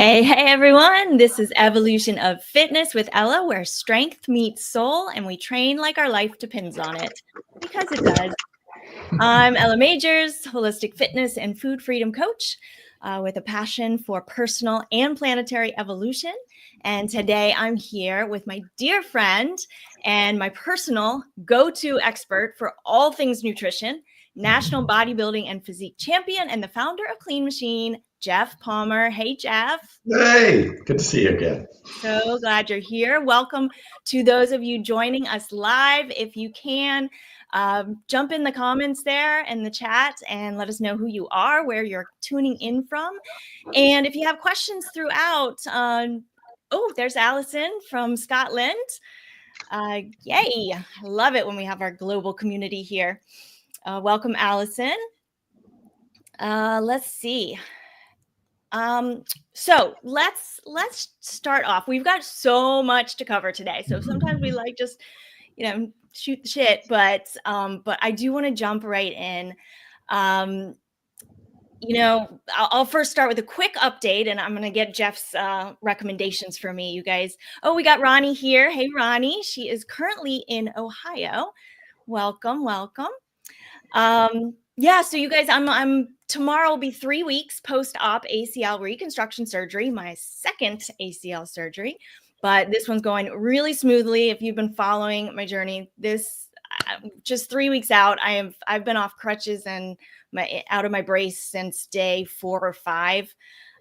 Hey everyone. This is Evolution of Fitness with Ella, where strength meets soul and we train like our life depends on it, because it does. I'm Ella Majors, holistic fitness and food freedom coach with a passion for personal and planetary evolution. And today I'm here with my dear friend and my personal go-to expert for all things nutrition, national bodybuilding and physique champion, and the founder of Clean Machine, Geoff Palmer. Hey, Geoff. Hey, good to see you again. So glad you're here. Welcome to those of you joining us live. If you can, jump in the comments there in the chat and let us know who you are, where you're tuning in from. And if you have questions throughout, there's Allison from Scotland. Yay. I love it when we have our global community here. Welcome, Allison. Let's see. So let's start off. We've got so much to cover today. So sometimes we like just, shoot the shit, but I do want to jump right in. I'll first start with a quick update, and I'm going to get Geoff's recommendations for me, you guys. Oh, we got Ronnie here. Hey, Ronnie. She is currently in Ohio. Welcome. So you guys, I'm tomorrow will be 3 weeks post-op ACL reconstruction surgery, my second ACL surgery, but this one's going really smoothly. If you've been following my journey, this just 3 weeks out, I've been off crutches and out of my brace since day 4 or 5.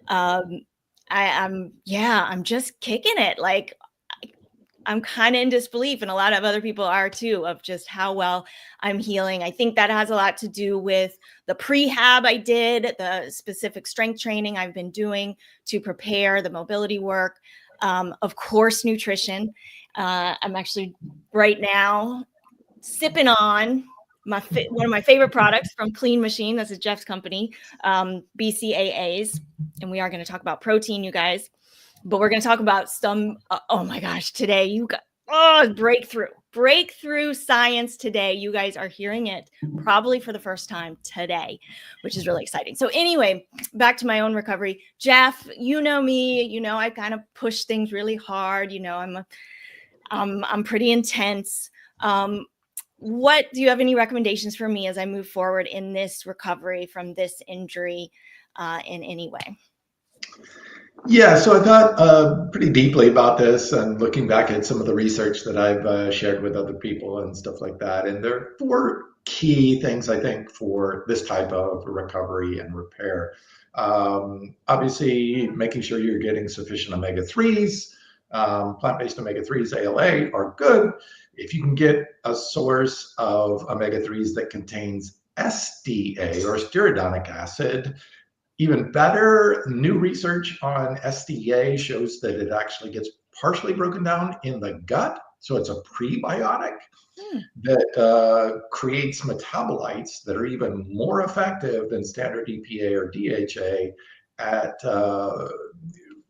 I'm just kicking it. Like, I'm kind of in disbelief, and a lot of other people are too, of just how well I'm healing. I think that has a lot to do with the prehab I did, the specific strength training I've been doing to prepare the mobility work. Of course, nutrition. I'm actually right now sipping on one of my favorite products from Clean Machine. This is Geoff's company, BCAAs. And we are going to talk about protein, you guys. But we're going to talk about some, oh my gosh, today you got, breakthrough science today. You guys are hearing it probably for the first time today, which is really exciting. So anyway, back to my own recovery. Geoff, you know me, I kind of push things really hard. I'm pretty intense. What do you have any recommendations for me as I move forward in this recovery from this injury in any way? Yeah, so I thought pretty deeply about this and looking back at some of the research that I've shared with other people and stuff like that. And there are 4 key things, I think, for this type of recovery and repair. Obviously, making sure you're getting sufficient omega-3s, plant-based omega-3s, ALA, are good. If you can get a source of omega-3s that contains SDA or stearidonic acid, even better. New research on SDA shows that it actually gets partially broken down in the gut. So it's a prebiotic that creates metabolites that are even more effective than standard EPA or DHA at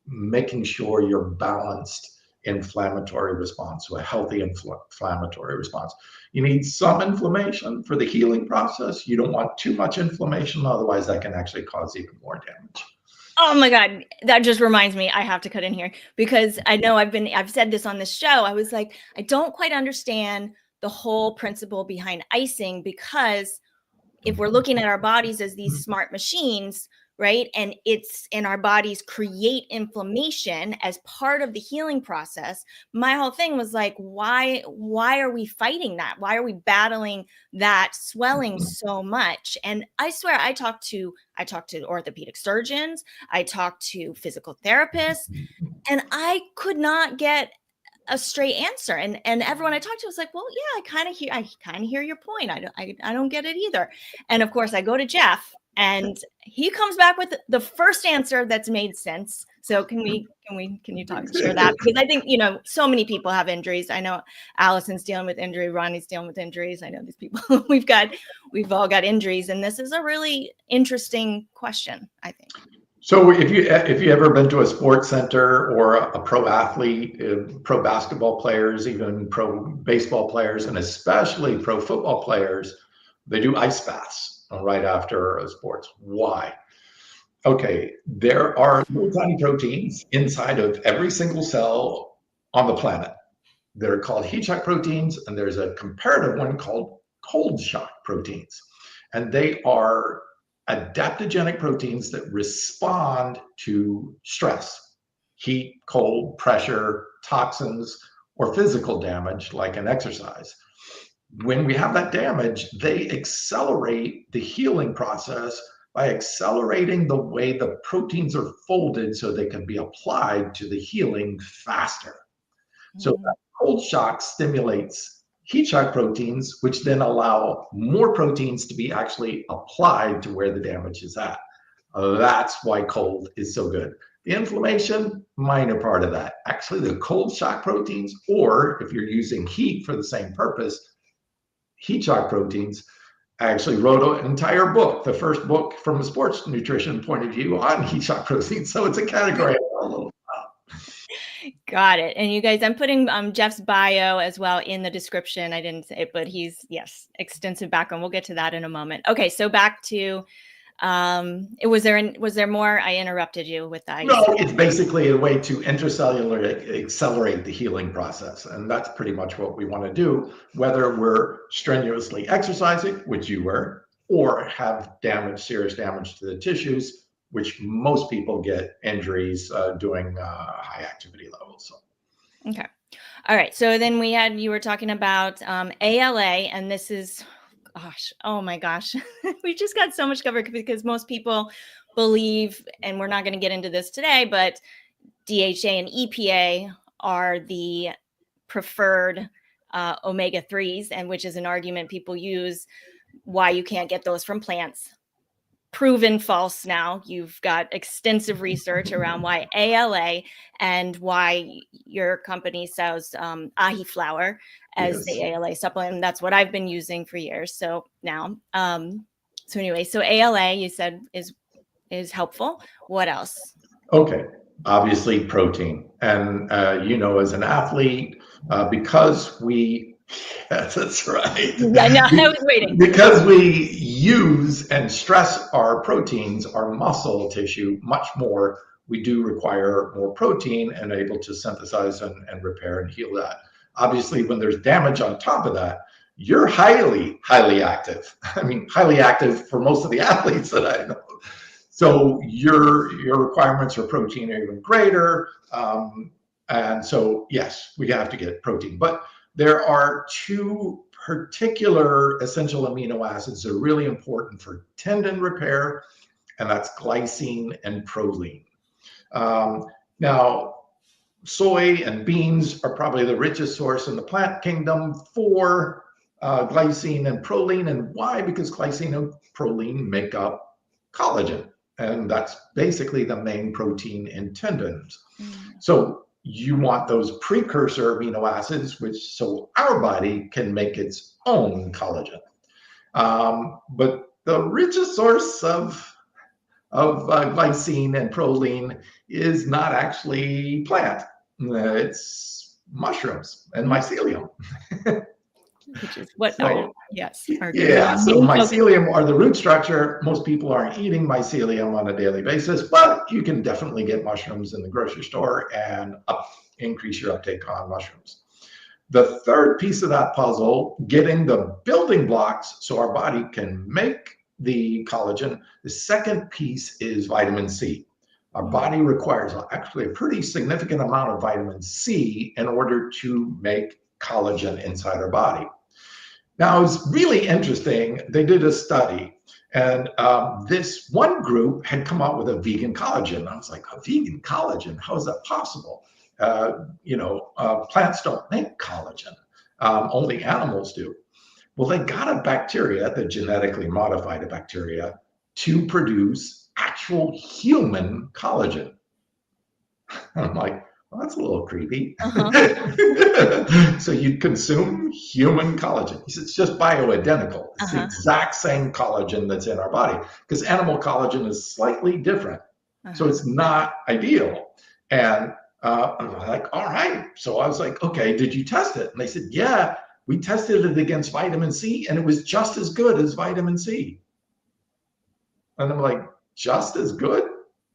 making sure you're balanced inflammatory response, so a healthy inflammatory response. You need some inflammation for the healing process. You don't want too much inflammation, otherwise that can actually cause even more damage. Oh my God, that just reminds me, I have to cut in here because I know I've said this on this show. I was like, I don't quite understand the whole principle behind icing, because if we're looking at our bodies as these smart machines, right? And it's in our bodies create inflammation as part of the healing process. My whole thing was like, why are we fighting that? Why are we battling that swelling so much? And I swear, I talked to orthopedic surgeons, I talked to physical therapists, and I could not get a straight answer. And everyone I talked to was like, well, yeah, I kind of hear your point. I don't get it either. And of course I go to Geoff and he comes back with the first answer that's made sense. So can you share that? Because I think, so many people have injuries. I know Allison's dealing with injury. Ronnie's dealing with injuries. I know these people, we've all got injuries. And this is a really interesting question, I think. So if you ever been to a sports center or a pro athlete, pro basketball players, even pro baseball players, and especially pro football players, they do ice baths right after sports. Why? Okay, there are little tiny proteins inside of every single cell on the planet. They're called heat shock proteins, and there's a comparative one called cold shock proteins. And they are adaptogenic proteins that respond to stress, heat, cold, pressure, toxins, or physical damage like an exercise. When we have that damage, they accelerate the healing process by accelerating the way the proteins are folded so they can be applied to the healing faster. So that cold shock stimulates heat shock proteins, which then allow more proteins to be actually applied to where the damage is at. That's why cold is so good. The inflammation, minor part of that. Actually, the cold shock proteins, or if you're using heat for the same purpose, heat shock proteins. I actually wrote an entire book, the first book from a sports nutrition point of view on heat shock proteins. So it's a category. Got it. And you guys, I'm putting Geoff's bio as well in the description. I didn't say it, but he's, yes, extensive background. We'll get to that in a moment. Okay, so back to, was there more? I interrupted you with that. No, it's basically a way to intracellular accelerate the healing process. And that's pretty much what we want to do, whether we're strenuously exercising, which you were, or have damage, serious damage to the tissues, which most people get injuries doing high activity levels. So. Okay. All right. So then you were talking about ALA, and this is, gosh, oh my gosh, we just got so much covered because most people believe, and we're not going to get into this today, but DHA and EPA are the preferred omega-3s, and which is an argument people use why you can't get those from plants. Proven false now. You've got extensive research around why ALA and why your company sells ahi flour as the ALA supplement. And that's what I've been using for years. So now, so anyway, so ALA you said is helpful. What else? Okay, obviously protein, and as an athlete, because we. Yes, that's right. Yeah, no, I was waiting. Because we use and stress our proteins, our muscle tissue, much more, we do require more protein and able to synthesize and repair and heal that. Obviously, when there's damage on top of that, you're highly, highly active. I mean, highly active for most of the athletes that I know. So your requirements for protein are even greater. And so, yes, we have to get protein. But there are two particular essential amino acids that are really important for tendon repair, and that's glycine and proline. Now, soy and beans are probably the richest source in the plant kingdom for glycine and proline. And why? Because glycine and proline make up collagen, and that's basically the main protein in tendons. So you want those precursor amino acids, so our body can make its own collagen. But the richest source of glycine and proline is not actually plant. It's mushrooms and mycelium. Which is what? So, yes. So mycelium are the root structure. Most people aren't eating mycelium on a daily basis, but you can definitely get mushrooms in the grocery store and increase your uptake on mushrooms. The third piece of that puzzle, getting the building blocks so our body can make the collagen. The second piece is vitamin C. Our body requires actually a pretty significant amount of vitamin C in order to make collagen inside our body. Now, it was really interesting. They did a study, and this one group had come out with a vegan collagen. I was like, a vegan collagen? How is that possible? Plants don't make collagen. Only animals do. Well, they got a bacteria, the genetically modified bacteria, to produce actual human collagen. And I'm like, well, that's a little creepy. So you consume human collagen. It's just bioidentical. It's the exact same collagen that's in our body, because animal collagen is slightly different. So it's not ideal. And I'm like, all right. So I was like, okay, did you test it? And they said, yeah, we tested it against vitamin C, and it was just as good as vitamin C. And I'm like, just as good?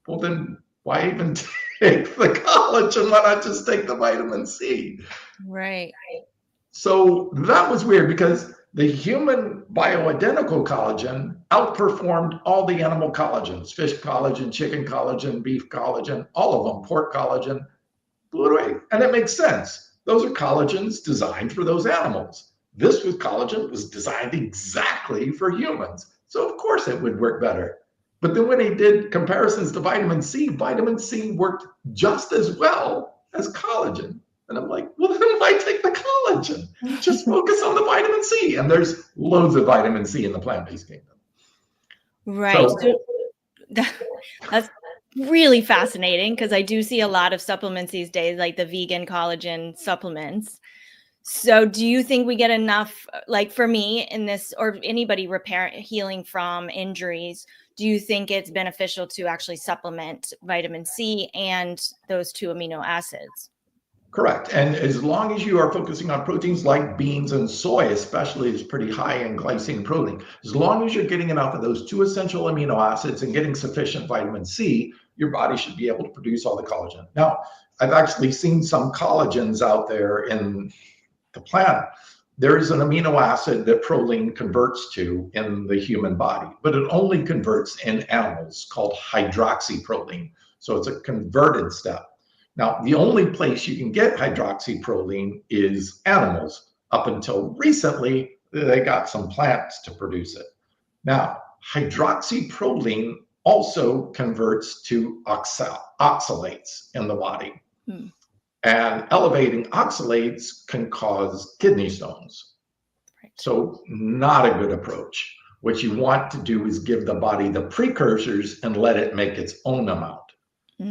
Well, then why even take the collagen? Why not just take the vitamin C? Right. So that was weird because the human bioidentical collagen outperformed all the animal collagens, fish collagen, chicken collagen, beef collagen, all of them, pork collagen, blew it away. And it makes sense. Those are collagens designed for those animals. This was collagen was designed exactly for humans. So of course it would work better. But then when he did comparisons to vitamin C worked just as well as collagen. And I'm like, well, then why take the collagen? Just focus on the vitamin C. And there's loads of vitamin C in the plant-based kingdom. Right. So that's really fascinating because I do see a lot of supplements these days, like the vegan collagen supplements. So do you think we get enough, like for me in this, or anybody healing from injuries, do you think it's beneficial to actually supplement vitamin C and those 2 amino acids? Correct. And as long as you are focusing on proteins like beans and soy, especially, is pretty high in glycine protein, as long as you're getting enough of those 2 essential amino acids and getting sufficient vitamin C, your body should be able to produce all the collagen. Now, I've actually seen some collagens out there in the plant. There is an amino acid that proline converts to in the human body, but it only converts in animals called hydroxyproline. So it's a converted step. Now, the only place you can get hydroxyproline is animals. Up until recently, they got some plants to produce it. Now, hydroxyproline also converts to oxalates in the body. And elevating oxalates can cause kidney stones. So not a good approach. What you want to do is give the body the precursors and let it make its own amount.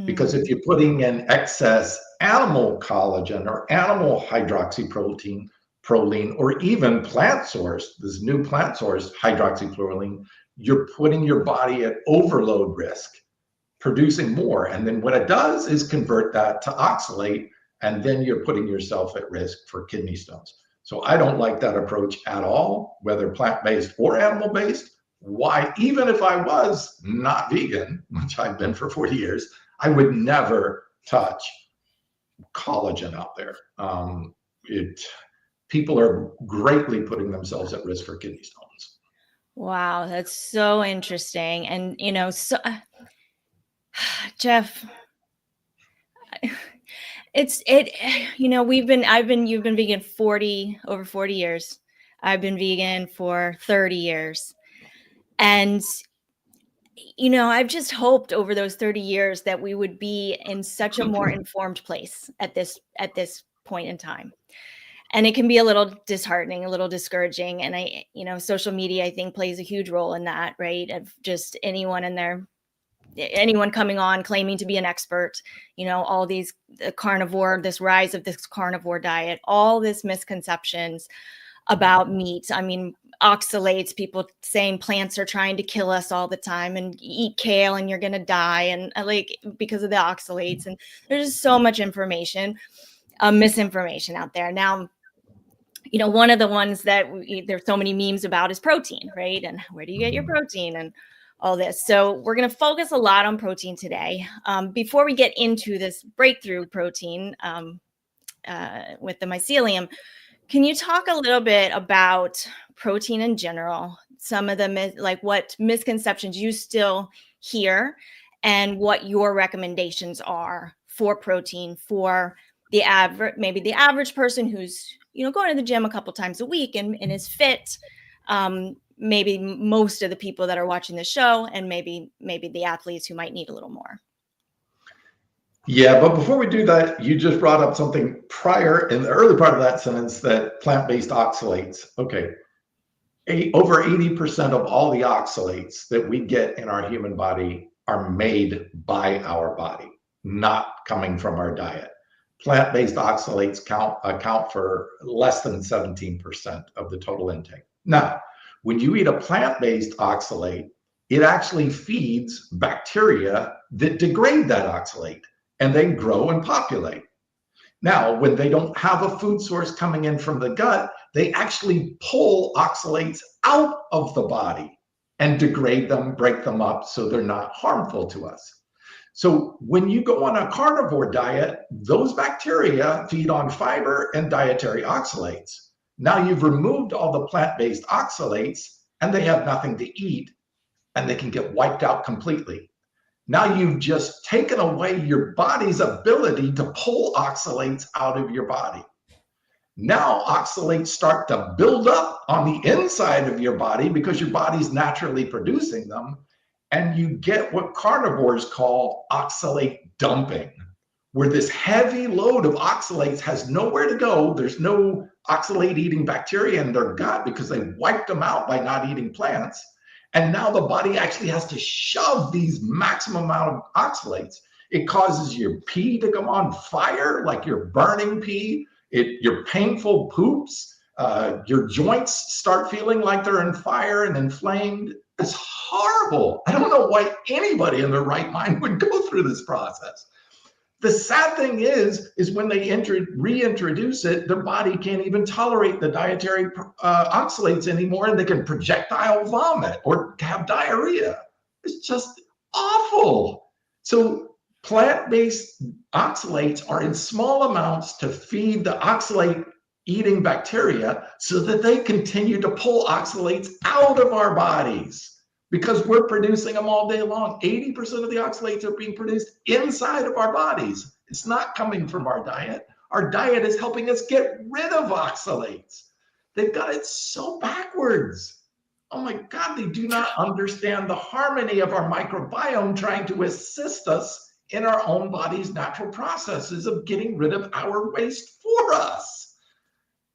Because if you're putting in excess animal collagen or animal hydroxyproline, or even plant source, this new plant source hydroxyproline, you're putting your body at overload risk, producing more. And then what it does is convert that to oxalate, and then you're putting yourself at risk for kidney stones. So I don't like that approach at all, whether plant-based or animal-based. Why, even if I was not vegan, which I've been for 40 years, I would never touch collagen out there. People are greatly putting themselves at risk for kidney stones. Wow, that's so interesting. And so Geoff, you've been vegan over 40 years. I've been vegan for 30 years. And I've just hoped over those 30 years that we would be in such a more informed place at this point in time. And it can be a little disheartening, a little discouraging. And social media, I think, plays a huge role in that, right? Of just anyone coming on claiming to be an expert, all these this rise of this carnivore diet, all these misconceptions about meat. I mean, oxalates, people saying plants are trying to kill us all the time, and eat kale and you're going to die. And because of the oxalates, and there's just so much misinformation out there. Now, one of the ones that there's so many memes about is protein, right? And where do you get your protein and all this? So we're going to focus a lot on protein today. Before we get into this breakthrough protein with the mycelium, can you talk a little bit about protein in general, some of the what misconceptions you still hear, and what your recommendations are for protein for the average person who's going to the gym a couple times a week and is fit, maybe most of the people that are watching the show, and maybe the athletes who might need a little more. Yeah, but before we do that, you just brought up something prior in the early part of that sentence, that plant-based oxalates. Okay, over 80% of all the oxalates that we get in our human body are made by our body, not coming from our diet. Plant-based oxalates account for less than 17% of the total intake. Now, when you eat a plant-based oxalate, it actually feeds bacteria that degrade that oxalate, and they grow and populate. Now, when they don't have a food source coming in from the gut, they actually pull oxalates out of the body and degrade them, break them up so they're not harmful to us. So when you go on a carnivore diet, those bacteria feed on fiber and dietary oxalates. Now you've removed all the plant-based oxalates and they have nothing to eat and they can get wiped out completely. Now you've just taken away your body's ability to pull oxalates out of your body. Now oxalates start to build up on the inside of your body because your body's naturally producing them. And you get what carnivores call oxalate dumping, where this heavy load of oxalates has nowhere to go. There's no oxalate eating bacteria in their gut because they wiped them out by not eating plants. And now the body actually has to shove these maximum amount of oxalates. It causes your pee to come on fire, like you're burning pee. Your painful poops, your joints start feeling like they're in fire and inflamed. It's horrible. I don't know why anybody in their right mind would go through this process. The sad thing is when they reintroduce it, their body can't even tolerate the dietary oxalates anymore, and they can projectile vomit or have diarrhea. It's just awful. So plant-based oxalates are in small amounts to feed the oxalate eating bacteria so that they continue to pull oxalates out of our bodies because we're producing them all day long. 80% of the oxalates are being produced inside of our bodies. It's not coming from our diet. Our diet is helping us get rid of oxalates. They've got it so backwards. Oh my God, they do not understand the harmony of our microbiome trying to assist us in our own body's natural processes of getting rid of our waste for us.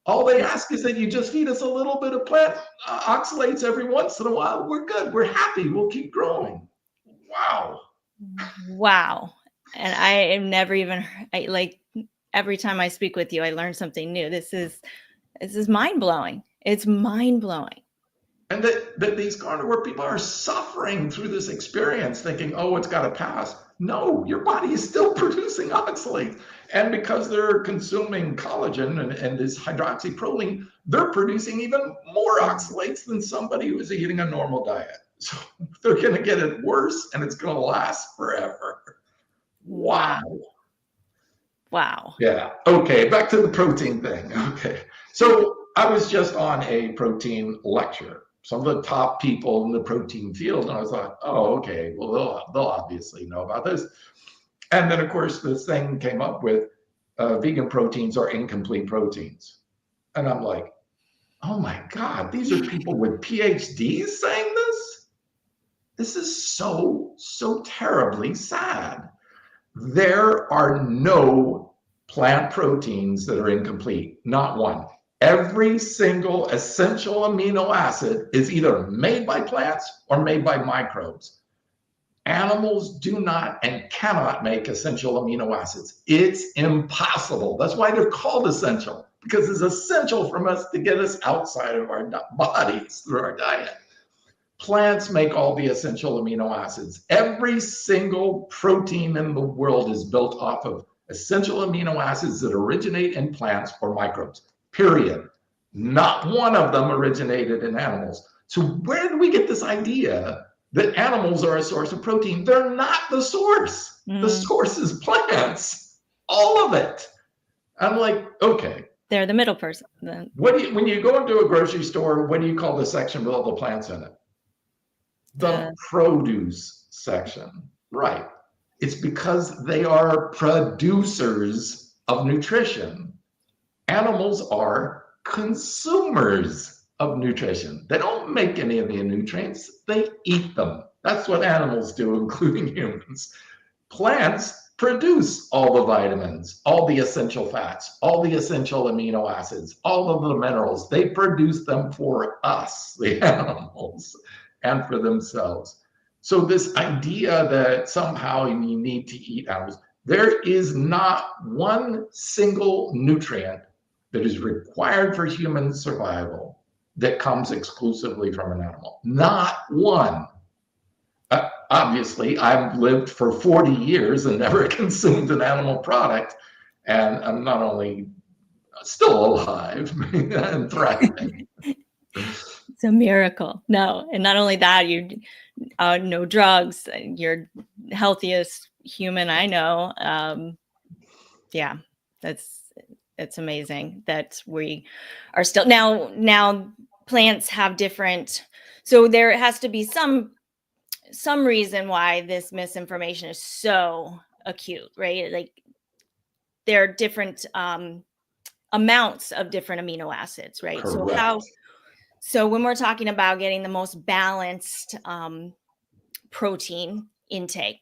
All they ask is that you just feed us a little bit of plant oxalates every once in a while. We're good. We're happy. We'll keep growing. Wow. Wow. And I am never even, every time I speak with you, I learn something new. This is mind blowing. It's mind blowing. And that these carnivore people are suffering through this experience thinking, oh, it's got to pass. No, your body is still producing oxalates. And because they're consuming collagen and this hydroxyproline, they're producing even more oxalates than somebody who's eating a normal diet. So they're going to get it worse and it's going to last forever. Wow. Wow. Yeah. Okay. Back to the protein thing. Okay. So I was just on a protein lecture. Some of the top people in the protein field, and I was like, oh, okay, well, they'll obviously know about this. And then, of course, this thing came up with vegan proteins are incomplete proteins. And I'm like, oh my God, these are people with PhDs saying this? This is so terribly sad. There are no plant proteins that are incomplete, not one. Every single essential amino acid is either made by plants or made by microbes. Animals do not and cannot make essential amino acids. It's impossible. That's why they're called essential, because it's essential for us to get us outside of our bodies through our diet. Plants make all the essential amino acids. Every single protein in the world is built off of essential amino acids that originate in plants or microbes. Period. Not one of them originated in animals. So where did we get this idea that animals are a source of protein? They're not the source. The source is plants. All of it. I'm like, okay. They're the middle person. When you go into a grocery store, what do you call the section with all the plants in it? The produce section. Right. It's because they are producers of nutrition. Animals are consumers of nutrition. They don't make any of the nutrients, they eat them. That's what animals do, including humans. Plants produce all the vitamins, all the essential fats, all the essential amino acids, all of the minerals. They produce them for us, the animals, and for themselves. So this idea that somehow you need to eat animals, there is not one single nutrient that is required for human survival that comes exclusively from an animal. Not one. Obviously, I've lived for 40 years and never consumed an animal product, and I'm not only still alive and thriving. It's a miracle. No, and not only that, you no drugs. You're healthiest human I know. Yeah, it's amazing that we are still now plants have different. So there has to be some reason why this misinformation is so acute, right? Like there are different amounts of different amino acids, right? Correct. So when we're talking about getting the most balanced protein intake,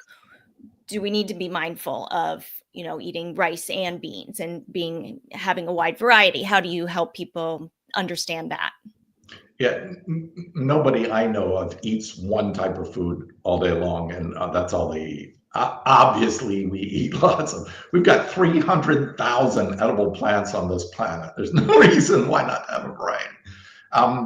do we need to be mindful of, eating rice and beans and having a wide variety? How do you help people understand that? Yeah, nobody I know of eats one type of food all day long, and that's all they eat. Obviously, we eat lots of. We've got 300,000 edible plants on this planet. There's no reason why not have a variety.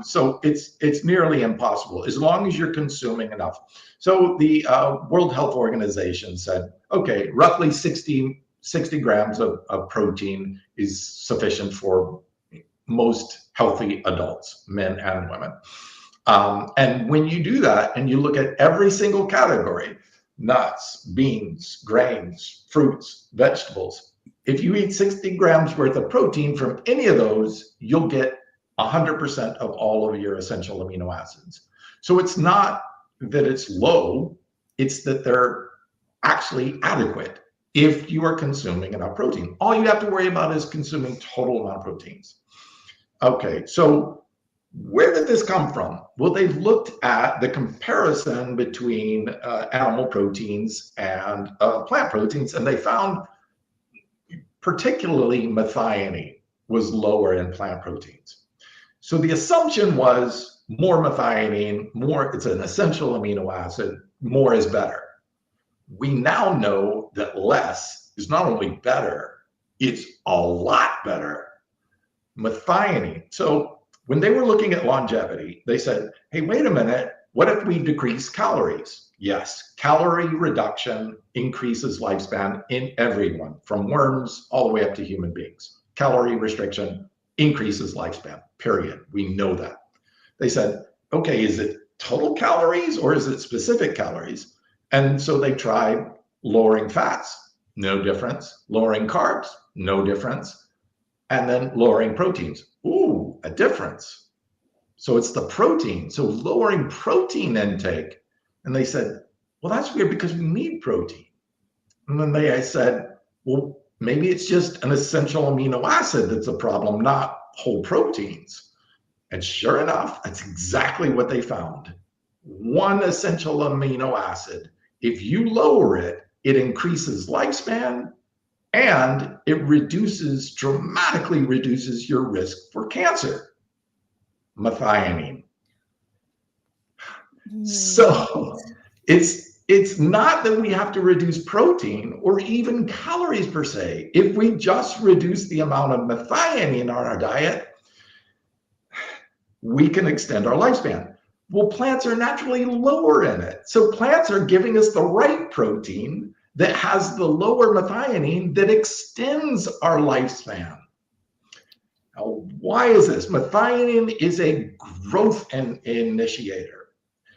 So it's nearly impossible as long as you're consuming enough. So the World Health Organization said, okay, roughly 60 grams of protein is sufficient for most healthy adults, men and women. And when you do that and you look at every single category, nuts, beans, grains, fruits, vegetables, if you eat 60 grams worth of protein from any of those, you'll get 100% of all of your essential amino acids. So it's not that it's low, it's that they're actually adequate if you are consuming enough protein. All you have to worry about is consuming total amount of proteins. Okay, so where did this come from? Well, they've looked at the comparison between animal proteins and plant proteins, and they found particularly methionine was lower in plant proteins. So the assumption was more methionine, it's an essential amino acid, more is better. We now know that less is not only better, it's a lot better. Methionine. So when they were looking at longevity, they said, hey, wait a minute, what if we decrease calories? Yes, calorie reduction increases lifespan in everyone, from worms all the way up to human beings. Calorie restriction increases lifespan, period. We know that. They said, okay, is it total calories or is it specific calories? And so they tried lowering fats, no difference. Lowering carbs, no difference. And then lowering proteins. Ooh, a difference. So it's the protein. So lowering protein intake. And they said, well, that's weird because we need protein. And then I said, well, maybe it's just an essential amino acid that's a problem, not whole proteins. And sure enough, that's exactly what they found. One essential amino acid, if you lower it, it increases lifespan and it dramatically reduces your risk for cancer. Methionine. So it's not that we have to reduce protein or even calories per se. If we just reduce the amount of methionine on our diet, we can extend our lifespan. Well, plants are naturally lower in it. So plants are giving us the right protein that has the lower methionine that extends our lifespan. Now, why is this? Methionine is a growth initiator.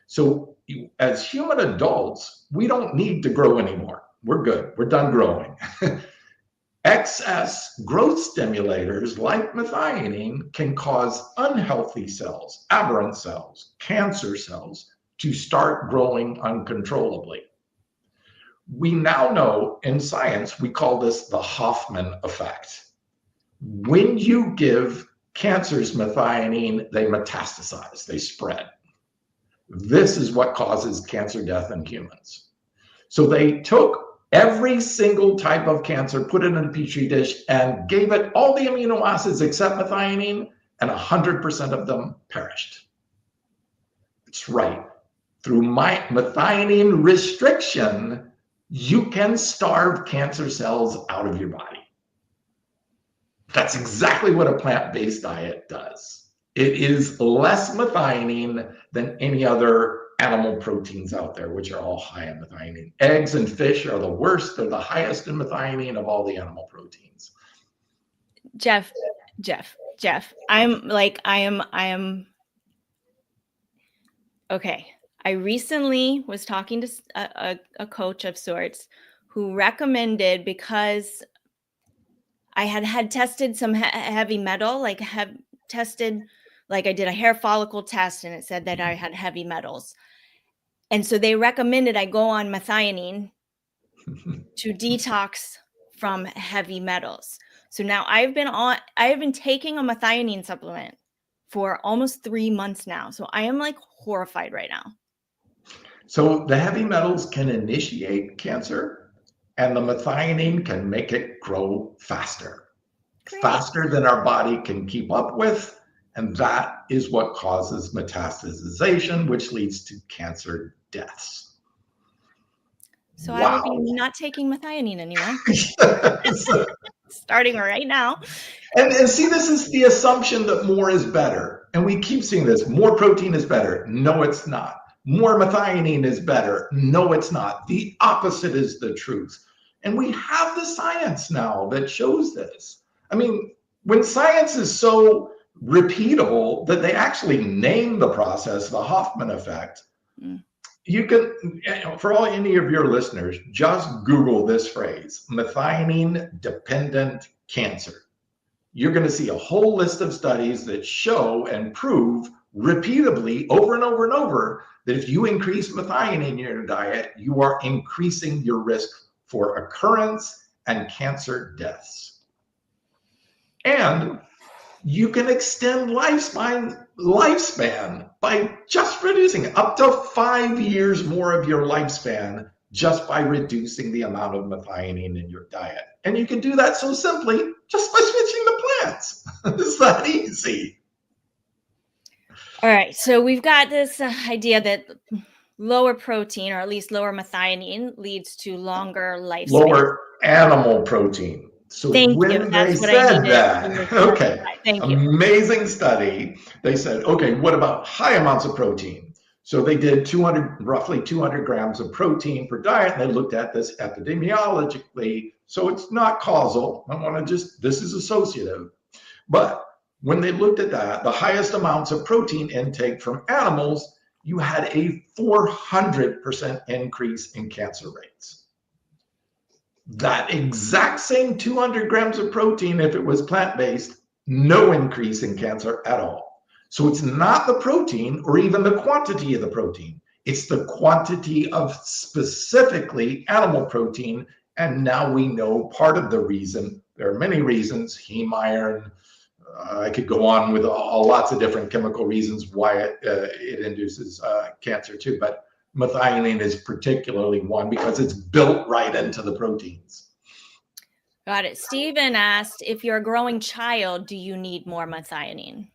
So as human adults, we don't need to grow anymore. We're good. We're done growing. Excess growth stimulators like methionine can cause unhealthy cells, aberrant cells, cancer cells to start growing uncontrollably. We now know in science, we call this the Hoffman effect. When you give cancers methionine, they metastasize, they spread. This is what causes cancer death in humans. So they took every single type of cancer, put it in a petri dish, and gave it all the amino acids except methionine, and 100% of them perished. That's right. Through methionine restriction, you can starve cancer cells out of your body. That's exactly what a plant-based diet does. It is less methionine than any other animal proteins out there, which are all high in methionine. Eggs and fish are the worst. They're the highest in methionine of all the animal proteins. Geoff, I am Okay. I recently was talking to a coach of sorts who recommended, because I had tested some heavy metal, like have tested, like I did a hair follicle test and it said that I had heavy metals. And so they recommended I go on methionine to detox from heavy metals. So now I have been taking a methionine supplement for almost 3 months now. So I am like horrified right now. So the heavy metals can initiate cancer, and the methionine can make it grow faster, Great. faster than our body can keep up with. And that is what causes metastasization, which leads to cancer deaths. So I will be Wow. not taking methionine anymore, Yes. starting right now. And see, this is the assumption that more is better. And we keep seeing this: more protein is better. No, it's not. More methionine is better. No, it's not. The opposite is the truth. And we have the science now that shows this. I mean, when science is so repeatable that they actually name the process the Hoffman effect, Mm. you can, for all any of your listeners, just Google this phrase: methionine dependent cancer. You're going to see a whole list of studies that show and prove repeatedly over and over and over that if you increase methionine in your diet, you are increasing your risk for occurrence and cancer deaths. And you can extend lifespan by just reducing up to 5 years more of your lifespan just by reducing the amount of methionine in your diet. And you can do that so simply just by switching the plants. It's that easy. All right. So we've got this idea that lower protein, or at least lower methionine, leads to longer lifespan. Lower animal protein. So Thank you. when they That's what I said needed. that, okay, Thank you. amazing study, they said, okay, what about high amounts of protein? So they did roughly 200 grams of protein per diet, and they looked at this epidemiologically. So it's not causal. I want to just, this is associative. But when they looked at that, the highest amounts of protein intake from animals, you had a 400% increase in cancer rates. That exact same 200 grams of protein, if it was plant-based, no increase in cancer at all. So it's not the protein or even the quantity of the protein. It's the quantity of specifically animal protein. And now we know part of the reason. There are many reasons: heme iron. I could go on with lots of different chemical reasons why it induces cancer too. But methionine is particularly one because it's built right into the proteins. Got it. Stephen asked, if you're a growing child, do you need more methionine?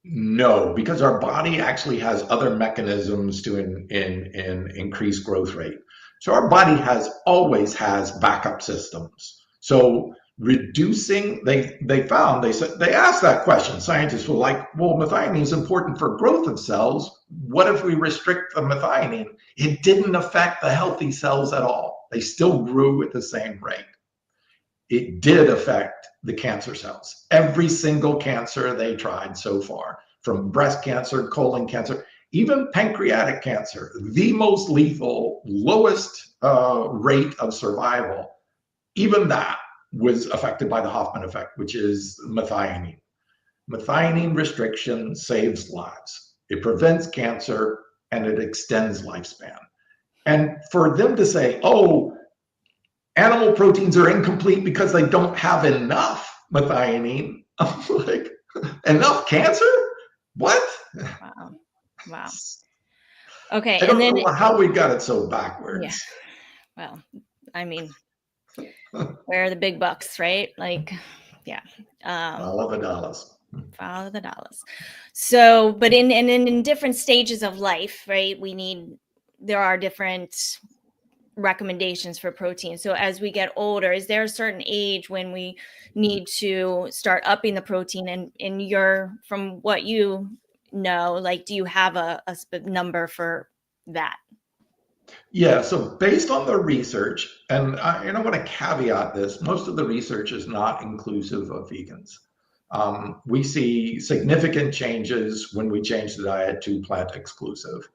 No, because our body actually has other mechanisms to increase growth rate. So our body always has backup systems. So reducing, they asked that question. Scientists were like, well, methionine is important for growth of cells. What if we restrict the methionine? It didn't affect the healthy cells at all. They still grew at the same rate. It did affect the cancer cells. Every single cancer they tried so far, from breast cancer, colon cancer, even pancreatic cancer, the most lethal, lowest rate of survival, even that was affected by the Hoffman effect, which is methionine. Methionine restriction saves lives. It prevents cancer and it extends lifespan. And for them to say, oh, animal proteins are incomplete because they don't have enough methionine, I'm like, enough cancer? What? Wow. Wow. Okay. I don't know how we got it so backwards. Yeah. Well, I mean, where are the big bucks, right? Like, yeah. Follow the dollars. Follow the dollars. So, but in different stages of life, right? There are different recommendations for protein. So as we get older, is there a certain age when we need to start upping the protein? And from what you know, like, do you have a number for that? Yeah, so based on the research, and I want to caveat this, most of the research is not inclusive of vegans. We see significant changes when we change the diet to plant exclusive.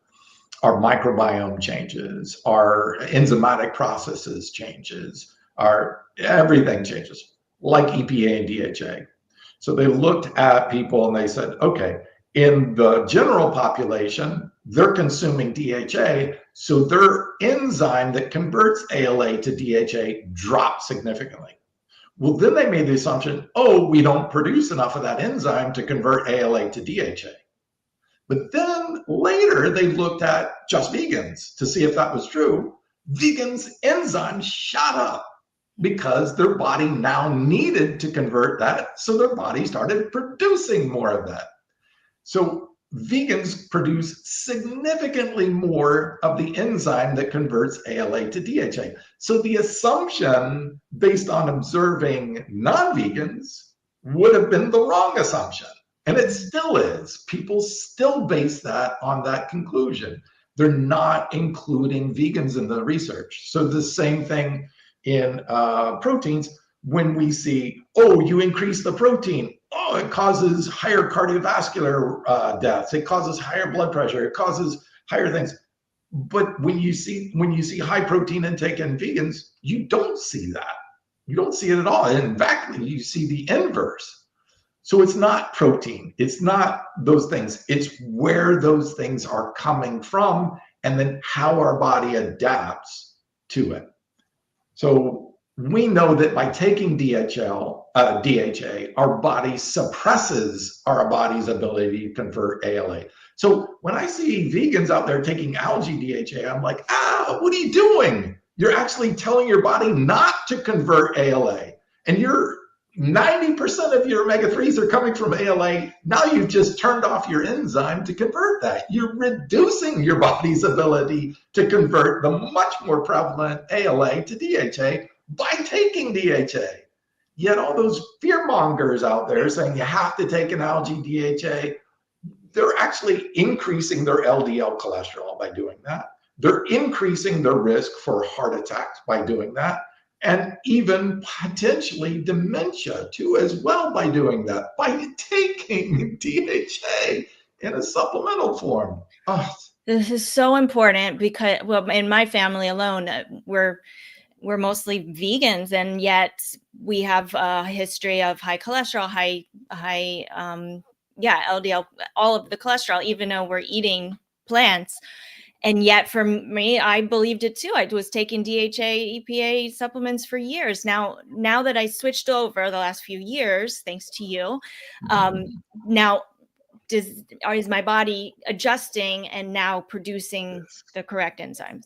Our microbiome changes, our enzymatic processes changes, our everything changes, like EPA and DHA. So they looked at people and they said, okay, in the general population, they're consuming DHA, so their enzyme that converts ALA to DHA drops significantly. Well, then they made the assumption, oh, we don't produce enough of that enzyme to convert ALA to DHA. But then later they looked at just vegans to see if that was true. Vegans' enzymes shot up because their body now needed to convert that. So their body started producing more of that. So vegans produce significantly more of the enzyme that converts ALA to DHA. So the assumption based on observing non-vegans would have been the wrong assumption. And it still is. People still base that on that conclusion. They're not including vegans in the research. So the same thing in proteins, when we see, oh, you increase the protein, oh, it causes higher cardiovascular deaths, it causes higher blood pressure, it causes higher things. But when you see high protein intake in vegans, you don't see that. You don't see it at all. In fact, you see the inverse. So it's not protein, it's not those things, it's where those things are coming from and then how our body adapts to it. So we know that by taking DHA, our body suppresses our body's ability to convert ALA. So when I see vegans out there taking algae DHA, I'm like, what are you doing? You're actually telling your body not to convert ALA. And 90% of your omega-3s are coming from ALA. Now you've just turned off your enzyme to convert that. You're reducing your body's ability to convert the much more prevalent ALA to DHA by taking DHA. Yet all those fear mongers out there saying you have to take an algae DHA, they're actually increasing their LDL cholesterol by doing that. They're increasing their risk for heart attacks by doing that. And even potentially dementia too, as well, by doing that, by taking DHA in a supplemental form. This is so important because, well, in my family alone, we're mostly vegans, and yet we have a history of high cholesterol, high LDL, all of the cholesterol, even though we're eating plants. And yet for me, I believed it too. I was taking DHA, EPA supplements for years. Now that I switched over the last few years, thanks to you, now is my body adjusting and now producing the correct enzymes?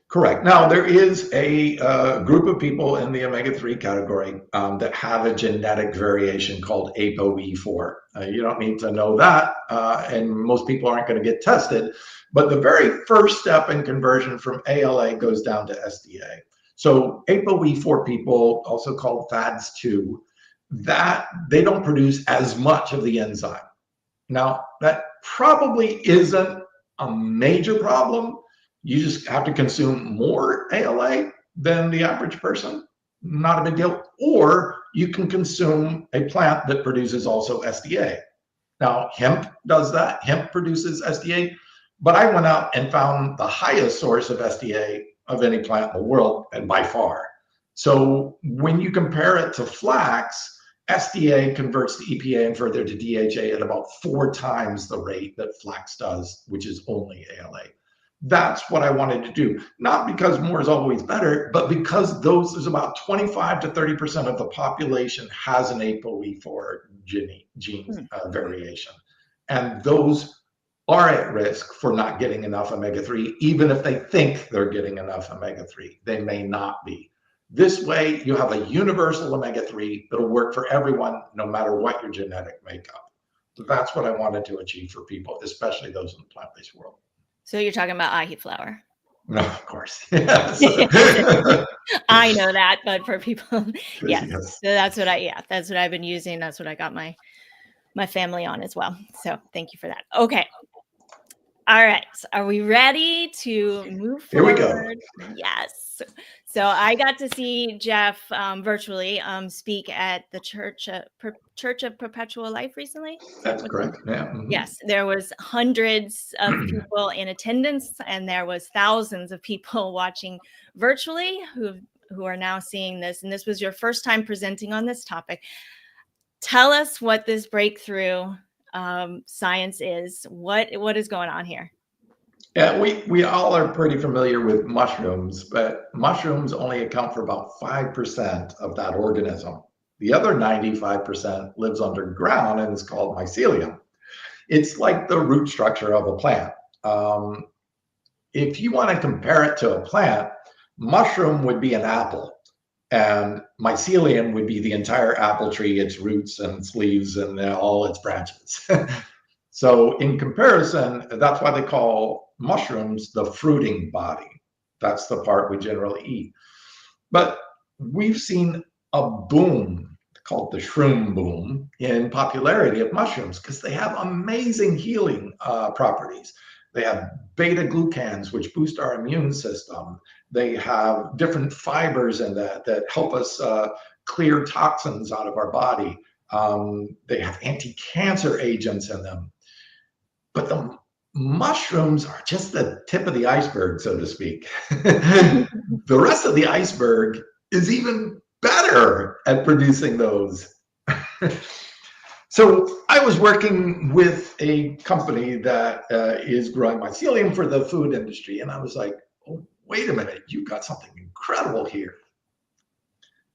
Correct. Now, there is a group of people in the omega-3 category that have a genetic variation called ApoE4. You don't need to know that, and most people aren't going to get tested. But the very first step in conversion from ALA goes down to SDA. So ApoE4 people, also called FADS2, that they don't produce as much of the enzyme. Now, that probably isn't a major problem. You just have to consume more ALA than the average person. Not a big deal. Or you can consume a plant that produces also SDA. Now, hemp does that. Hemp produces SDA. But I went out and found the highest source of SDA of any plant in the world, and by far. So when you compare it to flax, SDA converts to EPA and further to DHA at about 4 times the rate that flax does, which is only ALA. That's what I wanted to do. Not because more is always better, but because there's about 25 to 30% of the population has an ApoE4 gene variation. And those are at risk for not getting enough omega-3, even if they think they're getting enough omega-3. They may not be. This way, you have a universal omega-3 that'll work for everyone, no matter what your genetic makeup. That's what I wanted to achieve for people, especially those in the plant-based world. So you're talking about ahi flour? No, of course. Yes. I know that, but for people, yes. Yes. So that's what I've been using. That's what I got my family on as well. So thank you for that. Okay. All right. Are we ready to move forward? Here we go. Yes. So I got to see Geoff virtually speak at the Church of Perpetual Life recently. That's correct. Yeah. Yes, there was hundreds of people in attendance, and there was thousands of people watching virtually who are now seeing this. And this was your first time presenting on this topic. Tell us what this breakthrough science is. What is going on here? Yeah, we all are pretty familiar with mushrooms, but mushrooms only account for about 5% of that organism. The other 95% lives underground and is called mycelium. It's like the root structure of a plant. If you want to compare it to a plant, mushroom would be an apple, and mycelium would be the entire apple tree, its roots and its leaves and all its branches. So in comparison, that's why they call mushrooms the fruiting body. That's the part we generally eat. But we've seen a boom called the shroom boom in popularity of mushrooms because they have amazing healing properties. They have beta glucans, which boost our immune system. They have different fibers in that help us clear toxins out of our body. They have anti-cancer agents in them. But the mushrooms are just the tip of the iceberg, so to speak. The rest of the iceberg is even better at producing those. So I was working with a company that is growing mycelium for the food industry. And I was like, oh, wait a minute, you've got something incredible here.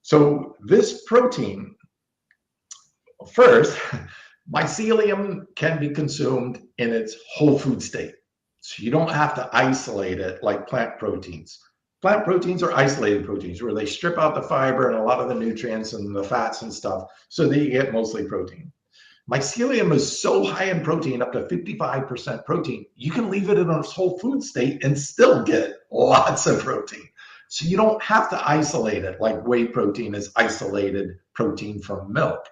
So this protein, first, mycelium can be consumed in its whole food state. So you don't have to isolate it like plant proteins. Plant proteins are isolated proteins where they strip out the fiber and a lot of the nutrients and the fats and stuff so that you get mostly protein. Mycelium is so high in protein, up to 55% protein, you can leave it in its whole food state and still get lots of protein. So you don't have to isolate it like whey protein is isolated protein from milk.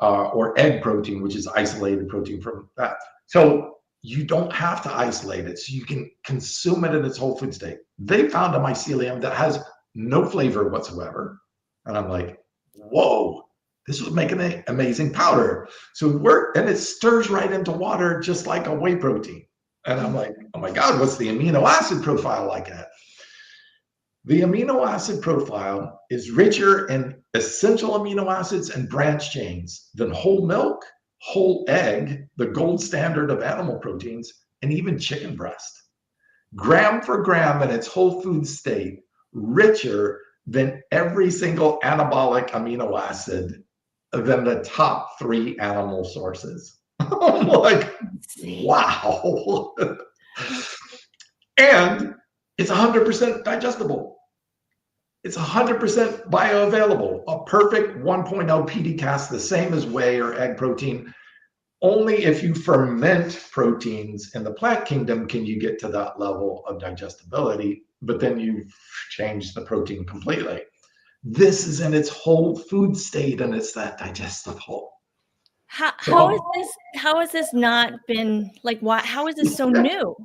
Or egg protein, which is isolated protein from that. So you don't have to isolate it. So you can consume it in its whole food state. They found a mycelium that has no flavor whatsoever. And I'm like, whoa, this would make an amazing powder. So it worked, and it stirs right into water just like a whey protein. And I'm like, oh my God, what's the amino acid profile like that? The amino acid profile is richer in essential amino acids and branch chains than whole milk, whole egg, the gold standard of animal proteins, and even chicken breast. Gram for gram in its whole food state, richer than every single anabolic amino acid than the top 3 animal sources. I'm like, wow. And it's 100% digestible. It's 100% bioavailable, a perfect 1.0 PDCAS, the same as whey or egg protein. Only if you ferment proteins in the plant kingdom can you get to that level of digestibility, but then you've changed the protein completely. This is in its whole food state and it's that digestible. How has this not been like, why, how is this so new?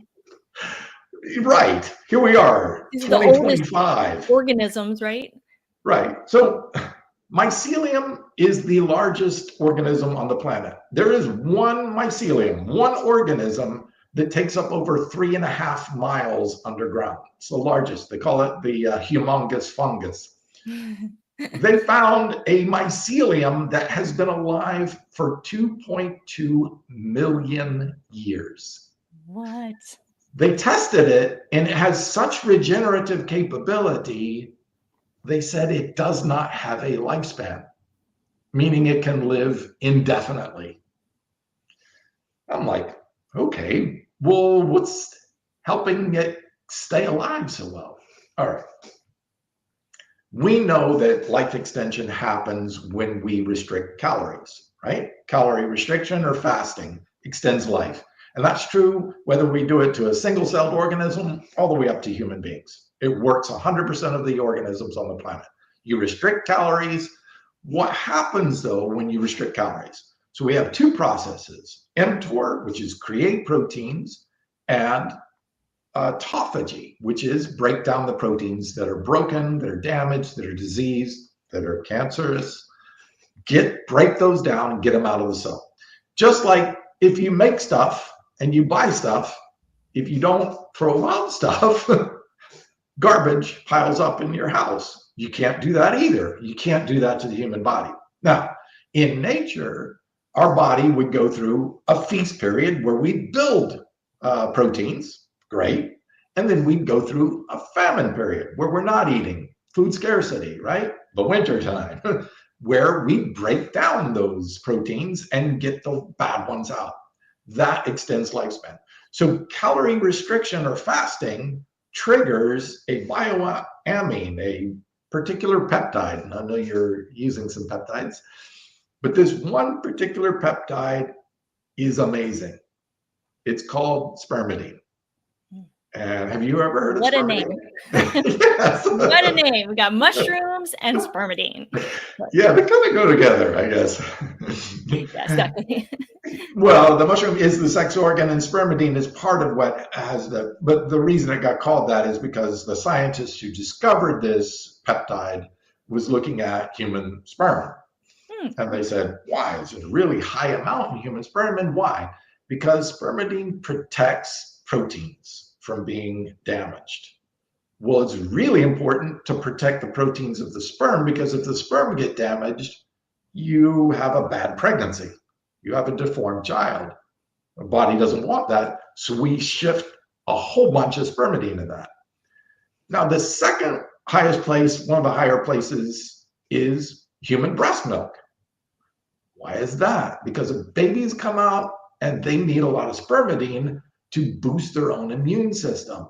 Right. Here we are, These are the 2025. oldest organisms, right? Right. So mycelium is the largest organism on the planet. There is one mycelium, one organism that takes up over 3.5 miles underground. It's the largest. They call it the humongous fungus. They found a mycelium that has been alive for 2.2 million years. What? They tested it, and it has such regenerative capability, they said it does not have a lifespan, meaning it can live indefinitely. I'm like, okay, well, what's helping it stay alive so well? All right. We know that life extension happens when we restrict calories, right? Calorie restriction or fasting extends life. And that's true whether we do it to a single-celled organism all the way up to human beings. It works 100% of the organisms on the planet. You restrict calories. What happens, though, when you restrict calories? So we have 2 processes, mTOR, which is create proteins, and autophagy, which is break down the proteins that are broken, that are damaged, that are diseased, that are cancerous. Break those down and get them out of the cell. Just like if you make stuff and you buy stuff, if you don't throw out stuff, garbage piles up in your house. You can't do that either. You can't do that to the human body. Now, in nature, our body would go through a feast period where we build proteins, great, and then we'd go through a famine period where we're not eating, food scarcity, right? The winter time, where we break down those proteins and get the bad ones out. That extends lifespan. So calorie restriction or fasting triggers a bioamine, a particular peptide. And I know you're using some peptides, but this one particular peptide is amazing. It's called spermidine. And have you ever heard of spermidine? What a name. Yes. What a name. We got mushrooms and spermidine. Yeah, they kind of go together, I guess. Yes, definitely. Well, the mushroom is the sex organ, and spermidine is part of what has but the reason it got called that is because the scientist who discovered this peptide was looking at human sperm. And they said, why? It's a really high amount in human sperm. And why? Because spermidine protects proteins from being damaged. Well, it's really important to protect the proteins of the sperm, because if the sperm get damaged, you have a bad pregnancy. You have a deformed child. The body doesn't want that. So we shift a whole bunch of spermidine in that. Now, the second highest place, one of the higher places, is human breast milk. Why is that? Because if babies come out and they need a lot of spermidine to boost their own immune system.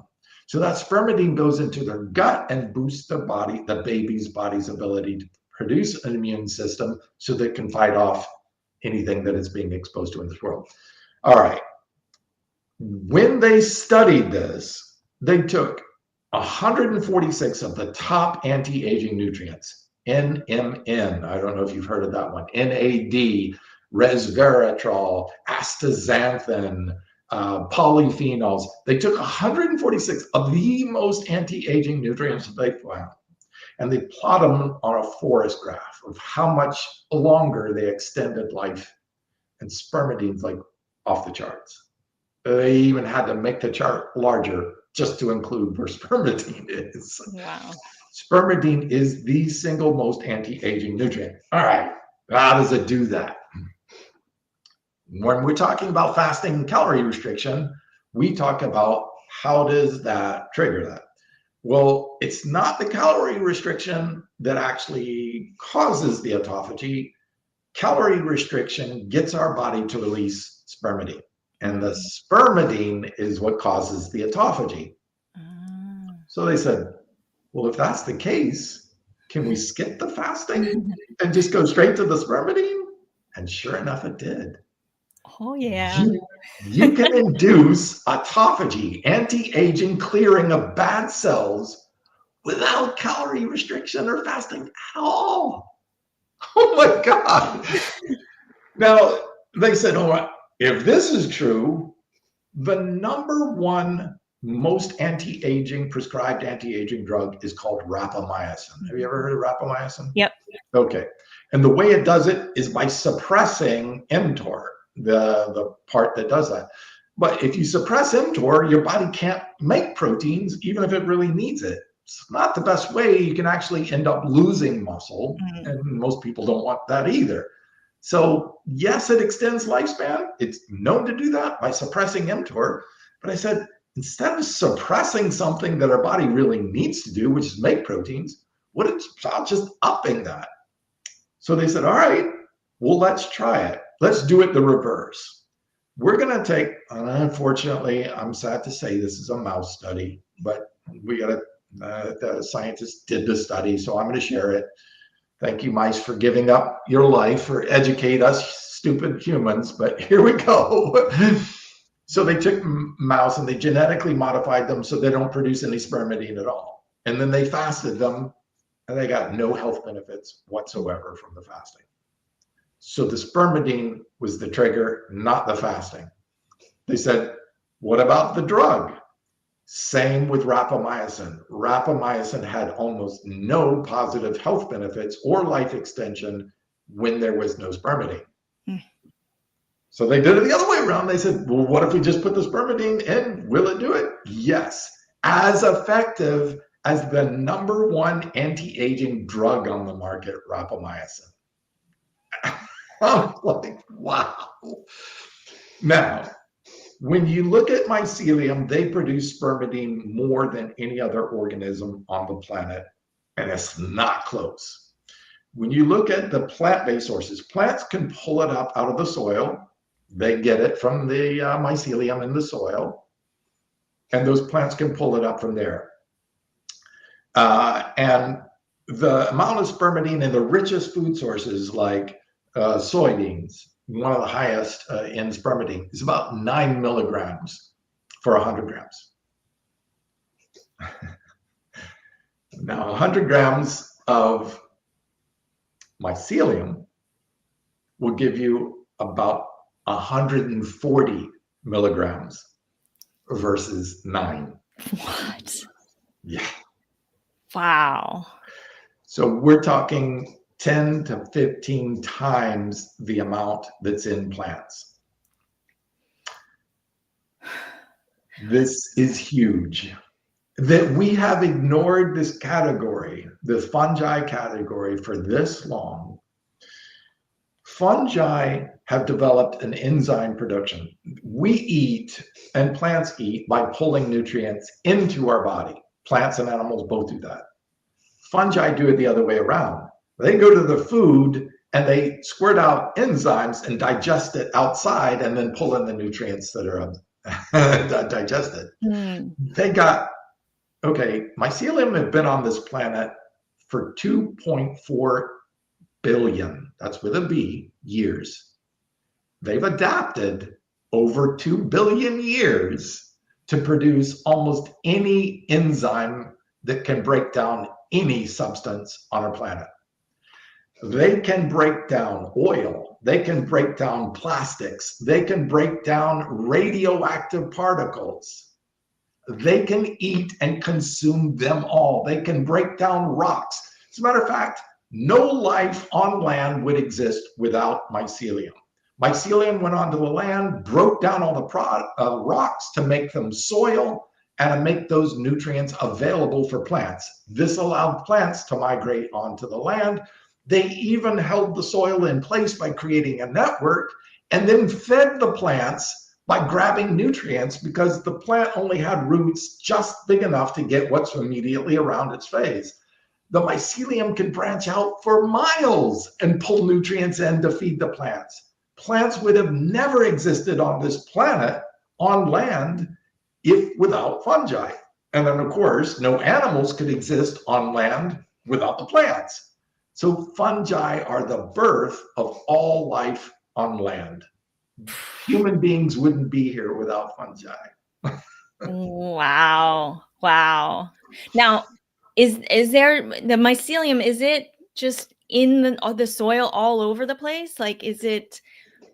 So that spermidine goes into their gut and boosts the baby's body's ability to produce an immune system so that it can fight off anything that it's being exposed to in this world. All right. When they studied this, they took 146 of the top anti-aging nutrients, NMN. I don't know if you've heard of that one. NAD, resveratrol, astaxanthin, polyphenols. They took 146 of the most anti-aging nutrients that they found, and they plot them on a forest graph of how much longer they extended life. And spermidine's like off the charts. They even had to make the chart larger just to include where spermidine is. Wow. Spermidine is the single most anti-aging nutrient. All right, how does it do that? When we're talking about fasting and calorie restriction, we talk about how does that trigger that. Well, it's not the calorie restriction that actually causes the autophagy. Calorie restriction gets our body to release spermidine, and the spermidine is what causes the autophagy. So they said, well, if that's the case, can we skip the fasting and just go straight to the spermidine? And sure enough, it did. Oh, yeah. You can induce autophagy, anti-aging clearing of bad cells without calorie restriction or fasting at all. Oh my God. Now, they said, all right, if this is true, the number one most prescribed anti-aging drug is called rapamycin. Have you ever heard of rapamycin? Yep. Okay. And the way it does it is by suppressing mTOR, the part that does that. But if you suppress mTOR, your body can't make proteins, even if it really needs it. It's not the best way. You can actually end up losing muscle, and most people don't want that either. So yes, it extends lifespan. It's known to do that by suppressing mTOR. But I said, instead of suppressing something that our body really needs to do, which is make proteins, what about just upping that? So they said, all right, well, let's try it. Let's do it the reverse. We're going to take, unfortunately, I'm sad to say this is a mouse study, but we got the scientists did the study, so I'm going to share it. Thank you, mice, for giving up your life for educate us stupid humans, but here we go. So they took mouse and they genetically modified them so they don't produce any spermidine at all. And then they fasted them, and they got no health benefits whatsoever from the fasting. So the spermidine was the trigger, not the fasting. They said, what about the drug? Same with rapamycin. Rapamycin had almost no positive health benefits or life extension when there was no spermidine. So they did it the other way around. They said, well, what if we just put the spermidine in? Will it do it? Yes. As effective as the #1 anti-aging drug on the market, rapamycin. I'm like, wow. Now, when you look at mycelium, they produce spermidine more than any other organism on the planet, and it's not close. When you look at the plant-based sources, plants can pull it up out of the soil. They get it from the mycelium in the soil, and those plants can pull it up from there. And the amount of spermidine in the richest food sources like soybeans, one of the highest in spermidine, is about 9 milligrams for 100 grams. Now, 100 grams of mycelium will give you about 140 milligrams versus 9. What? Yeah. Wow. So we're talking 10 to 15 times the amount that's in plants. This is huge. That we have ignored this category, the fungi category, for this long. Fungi have developed an enzyme production. We eat and plants eat by pulling nutrients into our body. Plants and animals both do that. Fungi do it the other way around. They go to the food and they squirt out enzymes and digest it outside and then pull in the nutrients that are digested. They got, okay, mycelium have been on this planet for 2.4 billion, that's with a B, years. They've adapted over 2 billion years to produce almost any enzyme that can break down any substance on our planet. They can break down oil, they can break down plastics, they can break down radioactive particles. They can eat and consume them all. They can break down rocks. As a matter of fact, no life on land would exist without mycelium. Mycelium went onto the land, broke down all the rocks to make them soil and to make those nutrients available for plants. This allowed plants to migrate onto the land. They even held the soil in place by creating a network and then fed the plants by grabbing nutrients because the plant only had roots just big enough to get what's immediately around its face. The mycelium can branch out for miles and pull nutrients in to feed the plants. Plants would have never existed on this planet on land if without fungi. And then, of course, no animals could exist on land without the plants. So fungi are the birth of all life on land. Human beings wouldn't be here without fungi. Wow. Now, is there the mycelium, is it just in the soil all over the place? Like, is it,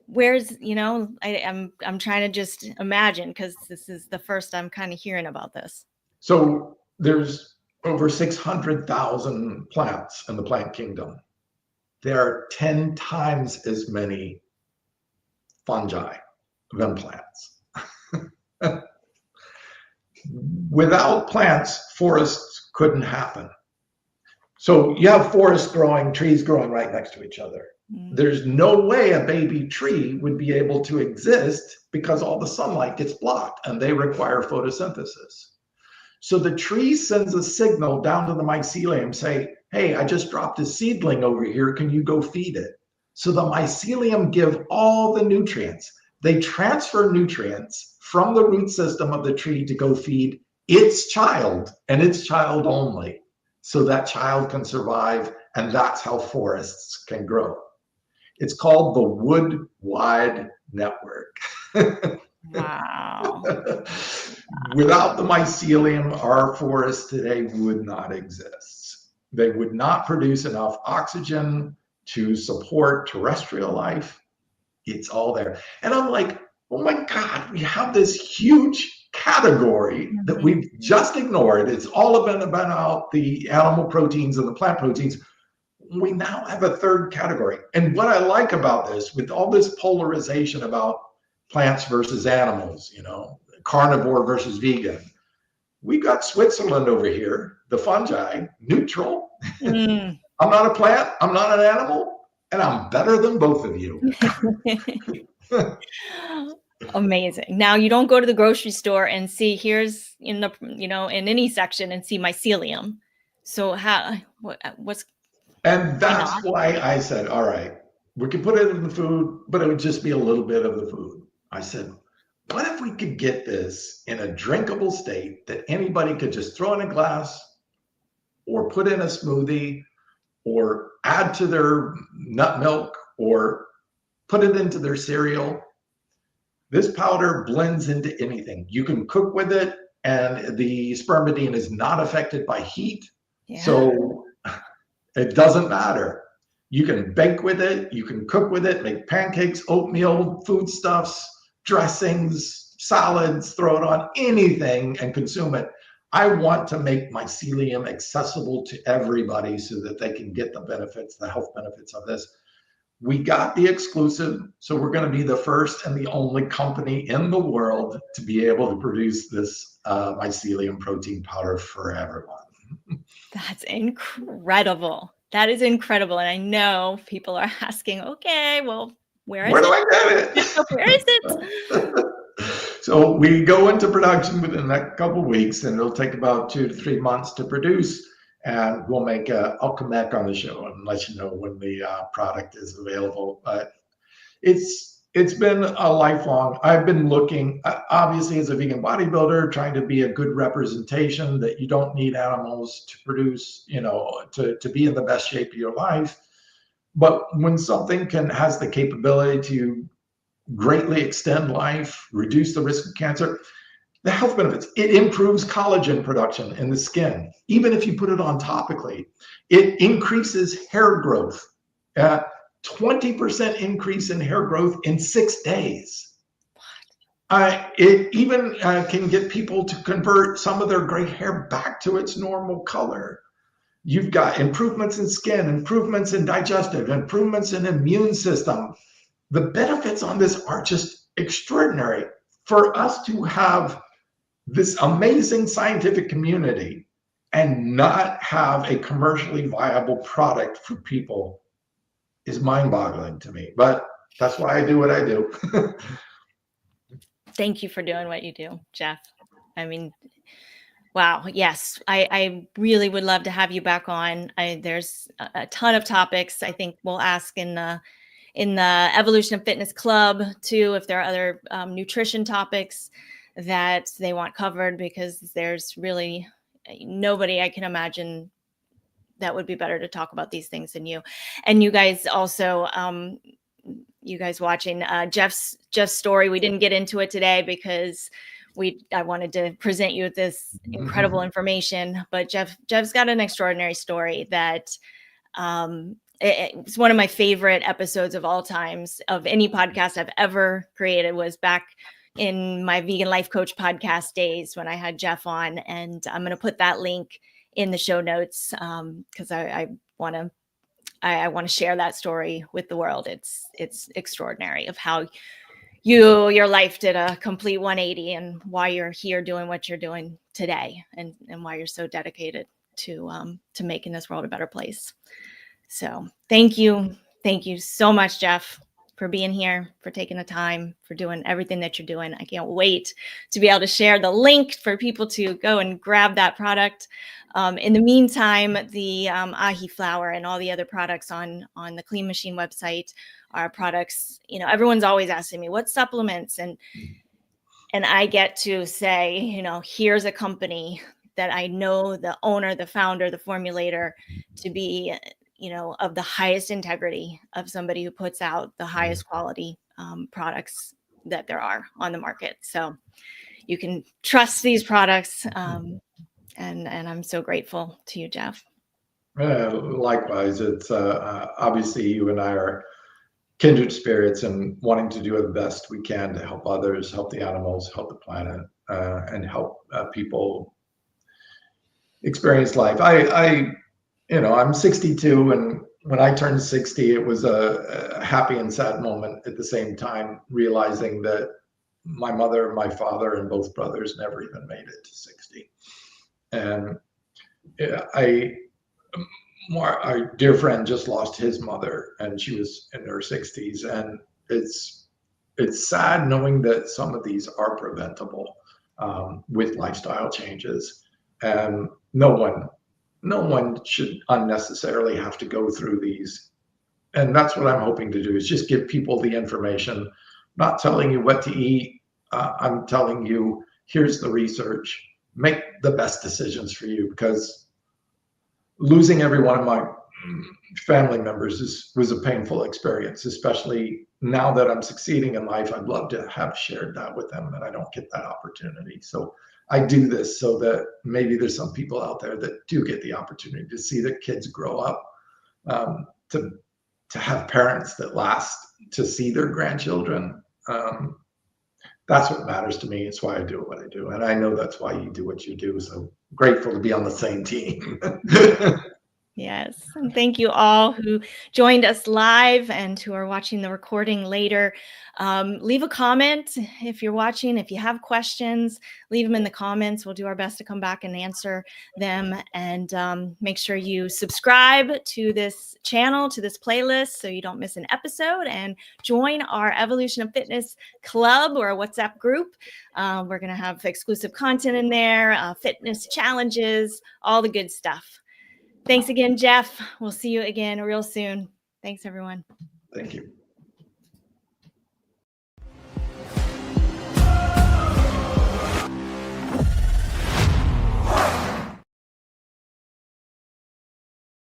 where's, I'm trying to just imagine, because this is the first I'm kind of hearing about this. So there's over 600,000 plants in the plant kingdom. There are 10 times as many fungi than plants. Without plants, forests couldn't happen. So you have forests growing, trees growing right next to each other. There's no way a baby tree would be able to exist because all the sunlight gets blocked and they require photosynthesis. So the tree sends a signal down to the mycelium, say, hey, I just dropped a seedling over here. Can you go feed it? So the mycelium give all the nutrients. They transfer nutrients from the root system of the tree to go feed its child and its child only. So that child can survive, and that's how forests can grow. It's called the wood-wide network. Wow. Without the mycelium, our forests today would not exist. They would not produce enough oxygen to support terrestrial life. It's all there. And I'm like, oh my God, we have this huge category that we've just ignored. It's all been about the animal proteins and the plant proteins. We now have a third category. And what I like about this, with all this polarization about plants versus animals, you know, carnivore versus vegan, we got Switzerland over here, the fungi, neutral. I'm not a plant, I'm not an animal, and I'm better than both of you. Amazing. Now you don't go to the grocery store and see here's in the, you know, in any section and see mycelium. So what's and that's why I said, all right, we can put it in the food, but it would just be a little bit of the food. I said, what if we could get this in a drinkable state that anybody could just throw in a glass or put in a smoothie or add to their nut milk or put it into their cereal? This powder blends into anything. You can cook with it, and the spermidine is not affected by heat. Yeah. So it doesn't matter. You can bake with it, you can cook with it, make pancakes, oatmeal, foodstuffs, dressings, salads, throw it on anything and consume it. I want to make mycelium accessible to everybody so that they can get the benefits, the health benefits of this. We got the exclusive, so we're going to be the first and the only company in the world to be able to produce this mycelium protein powder for everyone. That's incredible. That is incredible. And I know people are asking, okay, well, where do I get it? Where is it? So we go into production within that couple of weeks, and it'll take about 2 to 3 months to produce. And we'll I'll come back on the show and let you know when the product is available. But it's been a lifelong, I've been looking, obviously as a vegan bodybuilder, trying to be a good representation that you don't need animals to produce, you know, to be in the best shape of your life. But when something has the capability to greatly extend life, reduce the risk of cancer, the health benefits, it improves collagen production in the skin. Even if you put it on topically, it increases hair growth. 20% increase in hair growth in 6 days. It even can get people to convert some of their gray hair back to its normal color. You've got improvements in skin, improvements in digestive, improvements in immune system. The benefits on this are just extraordinary. For us to have this amazing scientific community and not have a commercially viable product for people is mind-boggling to me. But that's why I do what I do. Thank you for doing what you do, Geoff. I mean, wow. Yes, I really would love to have you back on. There's a ton of topics I think we'll ask in the Evolution of Fitness Club too, if there are other nutrition topics that they want covered, because there's really nobody I can imagine that would be better to talk about these things than you. And you guys also, you guys watching Geoff's story, we didn't get into it today because I wanted to present you with this incredible information, but Geoff's got an extraordinary story that it's one of my favorite episodes of all times of any podcast I've ever created. Was back in my Vegan Life Coach podcast days when I had Geoff on, and I'm going to put that link in the show notes because I want to share that story with the world. It's extraordinary of how your life did a complete 180 and why you're here doing what you're doing today, and why you're so dedicated to making this world a better place. So thank you so much, Geoff, for being here, for taking the time, for doing everything that you're doing. I can't wait to be able to share the link for people to go and grab that product. In the meantime, the ahi flour and all the other products on the Clean Machine website are products, you know, everyone's always asking me what supplements, and I get to say, you know, here's a company that I know the owner, the founder, the formulator to be, you know, of the highest integrity, of somebody who puts out the highest quality products that there are on the market. So you can trust these products. And I'm so grateful to you, Geoff. Likewise, it's obviously you and I are kindred spirits and wanting to do the best we can to help others, help the animals, help the planet, and help people experience life. I'm 62, and when I turned 60, it was a happy and sad moment at the same time, realizing that my mother, my father, and both brothers never even made it to 60. And our dear friend just lost his mother, and she was in her 60s. And it's sad knowing that some of these are preventable with lifestyle changes. And no one should unnecessarily have to go through these. And that's what I'm hoping to do, is just give people the information, not telling you what to eat. I'm telling you, here's the research, make the best decisions for you, because losing every one of my family members was a painful experience, especially now that I'm succeeding in life. I'd love to have shared that with them, and I don't get that opportunity. So I do this so that maybe there's some people out there that do get the opportunity to see their kids grow up, to have parents that last to see their grandchildren. That's what matters to me. It's why I do what I do. And I know that's why you do what you do. So grateful to be on the same team. Yes. And thank you all who joined us live and who are watching the recording later. Leave a comment if you're watching. If you have questions, leave them in the comments. We'll do our best to come back and answer them. And make sure you subscribe to this channel, to this playlist, so you don't miss an episode, and join our Evolution of Fitness Club or a WhatsApp group. We're going to have exclusive content in there, fitness challenges, all the good stuff. Thanks again, Geoff. We'll see you again real soon. Thanks, everyone. Thank you.